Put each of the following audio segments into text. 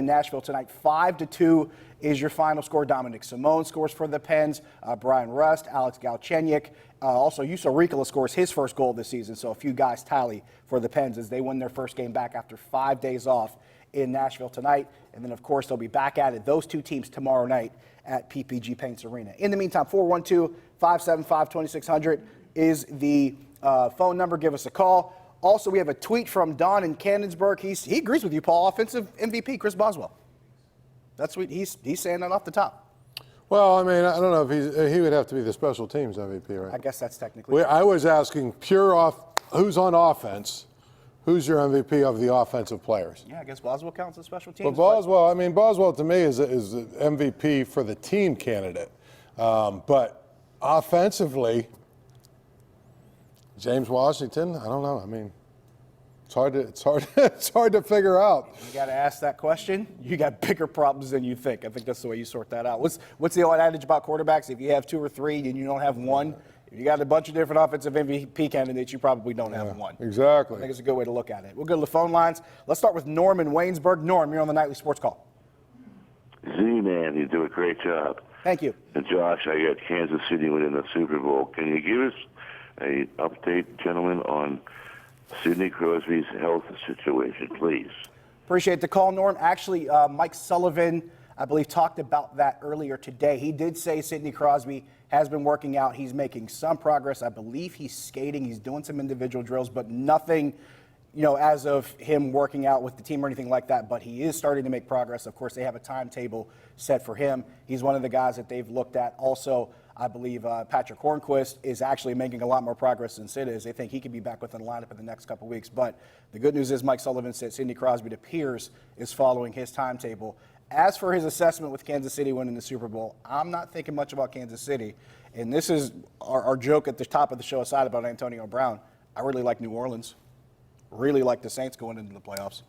Nashville tonight. 5-2 is your final score. Dominic Simone scores for the Pens. Brian Rust, Alex Galchenyuk. Also, Yusuf Ricola scores his first goal this season. So a few guys tally for the Pens as they win their first game back after 5 days off in Nashville tonight. And then, of course, they'll be back at it, those two teams, tomorrow night at PPG Paints Arena. In the meantime, 412-575-2600 is the phone number. Give us a call. Also, we have a tweet from Don in Cannonsburg. He agrees with you, Paul. Offensive MVP, Chris Boswell. That's what he's saying that off the top. Well, I mean, I don't know if he would have to be the special teams MVP, right? I guess that's technically. I was asking who's on offense. Who's your MVP of the offensive players? Yeah, I guess Boswell counts as special teams. But Boswell to me is the MVP for the team candidate. But offensively, James Washington, I don't know. I mean, it's hard to figure out. You got to ask that question. You got bigger problems than you think. I think that's the way you sort that out. What's the old adage about quarterbacks? If you have two or three and you don't have one, if you got a bunch of different offensive MVP candidates, you probably don't have one. Exactly. I think it's a good way to look at it. We'll go to the phone lines. Let's start with Norm in Waynesburg. Norm, you're on the Nightly Sports Call. Z-Man, you do a great job. Thank you. And Josh, I got Kansas City winning the Super Bowl. Can you give us an update, gentlemen, on Sidney Crosby's health situation, please? Appreciate the call, Norm. Actually, Mike Sullivan, I believe, talked about that earlier today. He did say Sidney Crosby has been working out. He's making some progress. I believe he's skating. He's doing some individual drills, but nothing, as of him working out with the team or anything like that. But he is starting to make progress. Of course, they have a timetable set for him. He's one of the guys that they've looked at. Also, I believe Patrick Hornquist is actually making a lot more progress than Sid is. They think he could be back within the lineup in the next couple weeks. But the good news is Mike Sullivan said Sidney Crosby, it appears, is following his timetable. As for his assessment with Kansas City winning the Super Bowl, I'm not thinking much about Kansas City. And this is our joke at the top of the show aside about Antonio Brown. I really like New Orleans. Really like the Saints going into the playoffs.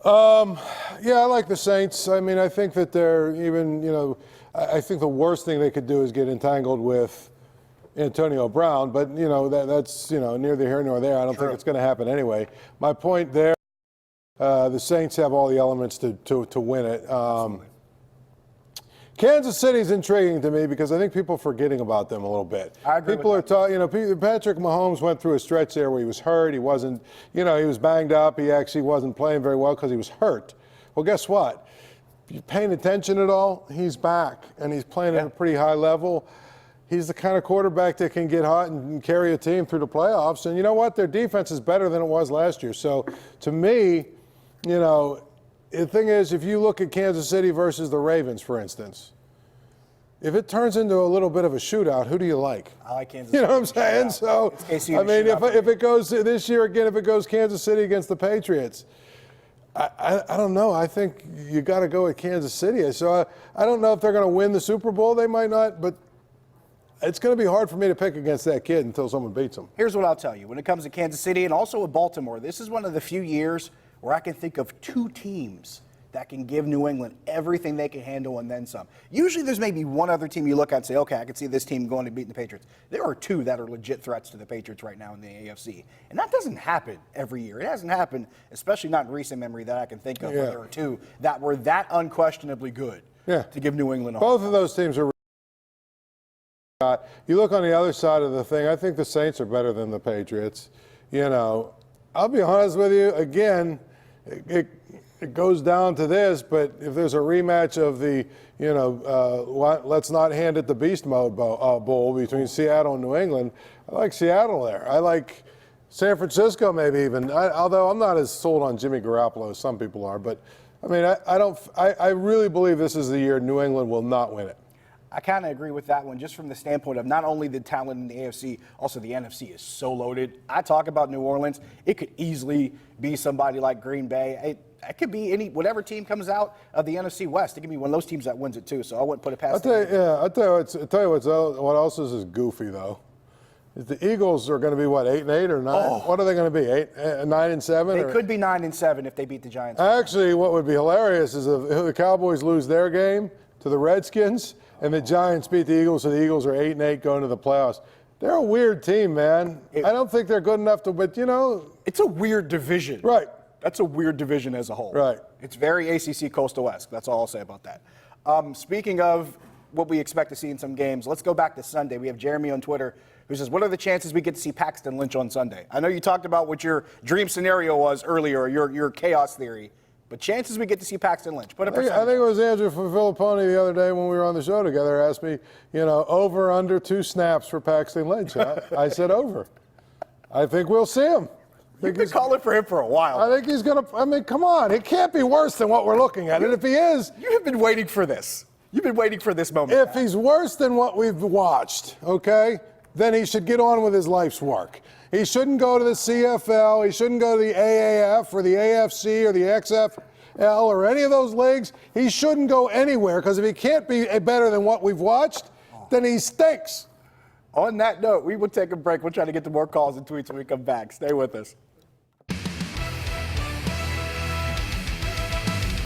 Yeah, I like the Saints. I mean, I think that they're even, I think the worst thing they could do is get entangled with Antonio Brown. But, that's, neither here nor there. I don't think it's going to happen anyway. My point there, the Saints have all the elements to win it. Kansas City's intriguing to me because I think people are forgetting about them a little bit. I agree people are talking, Patrick Mahomes went through a stretch there where he was hurt. He wasn't, he was banged up. He actually wasn't playing very well because he was hurt. Well, guess what? If you're paying attention at all, he's back and he's playing at a pretty high level. He's the kind of quarterback that can get hot and carry a team through the playoffs. And you know what? Their defense is better than it was last year. So to me, the thing is, if you look at Kansas City versus the Ravens, for instance, if it turns into a little bit of a shootout, who do you like? I like Kansas City. You know what I'm saying? So, I mean, if it goes this year again, if it goes Kansas City against the Patriots, I don't know. I think you got to go with Kansas City. So I don't know if they're going to win the Super Bowl. They might not, but it's going to be hard for me to pick against that kid until someone beats him. Here's what I'll tell you. When it comes to Kansas City and also with Baltimore, this is one of the few years where I can think of two teams that can give New England everything they can handle and then some. Usually there's maybe one other team you look at and say, okay, I can see this team going to beat the Patriots. There are two that are legit threats to the Patriots right now in the AFC. And that doesn't happen every year. It hasn't happened, especially not in recent memory that I can think of, where there are two that were that unquestionably good to give New England a Both of those teams are. You look on the other side of the thing, I think the Saints are better than the Patriots. I'll be honest with you, again, it goes down to this, but if there's a rematch of the, let's not hand it the beast mode bowl between Seattle and New England, I like Seattle there. I like San Francisco maybe even, although I'm not as sold on Jimmy Garoppolo as some people are. But, I mean, I really believe this is the year New England will not win it. I kind of agree with that one, just from the standpoint of not only the talent in the AFC, also the NFC is so loaded. I talk about New Orleans. It could easily be somebody like Green Bay. It could be whatever team comes out of the NFC West. It could be one of those teams that wins it too. So I wouldn't put it past. I'll tell you what else is goofy though. The Eagles are going to be what, 8-8 or 9? Oh. What are they going to be? 9-7? They could be 9-7 if they beat the Giants. Actually, what would be hilarious is if the Cowboys lose their game to the Redskins and the Giants beat the Eagles, so the Eagles are 8-8 going to the playoffs. They're a weird team, man. I don't think they're good enough to, but it's a weird division. Right. That's a weird division as a whole. Right. It's very ACC Coastal-esque. That's all I'll say about that. Speaking of what we expect to see in some games, let's go back to Sunday. We have Jeremy on Twitter who says, what are the chances we get to see Paxton Lynch on Sunday? I know you talked about what your dream scenario was earlier, your chaos theory, but chances we get to see Paxton Lynch. Put a percentage. I think it was Andrew Filipponi the other day when we were on the show together asked me, over under 2 snaps for Paxton Lynch. Huh? I said over. I think we'll see him. You've been calling for him for a while. I think he's going to, come on. It can't be worse than what we're looking at. And if he is. You have been waiting for this. You've been waiting for this moment. If he's worse than what we've watched, okay, then he should get on with his life's work. He shouldn't go to the CFL. He shouldn't go to the AAF or the AFC or the XFL or any of those leagues. He shouldn't go anywhere because if he can't be better than what we've watched, then he stinks. On that note, we will take a break. We'll try to get to more calls and tweets when we come back. Stay with us.